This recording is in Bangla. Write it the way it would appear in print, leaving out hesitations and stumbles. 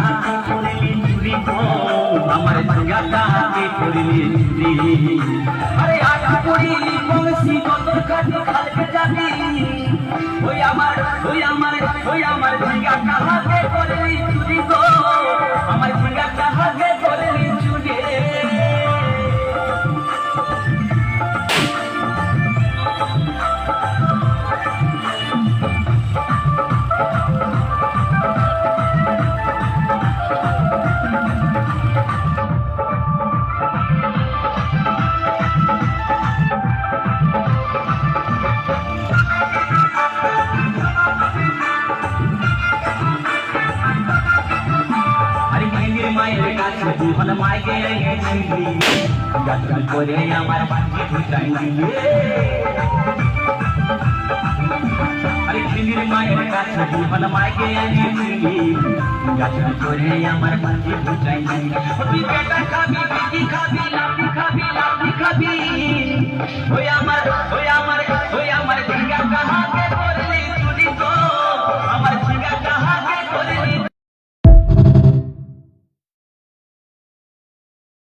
হাতে করলি চুরি গো আমার ঠেঙ্গাটা হাতে করলি চুরি আরে আজ করিলি বংশী কতর কাছে খালকে যাবি ওই আমার ঠেঙ্গাটা হাতে করলি চুরি গো আমার ঠেঙ্গাটা হাতে করলি চুরি মায়ের কাছে জীবন মাইকে গেছিলি গান করে আমার বাঁচি ঢুকাইলি আরে খিলির মায়ের কাছে জীবন মাইকে গেছিলি গান করে আমার বাঁচি ঢুকাইলি তুই বেটা খাবি বেটি খাবি লাঠি খাবি ওই আমার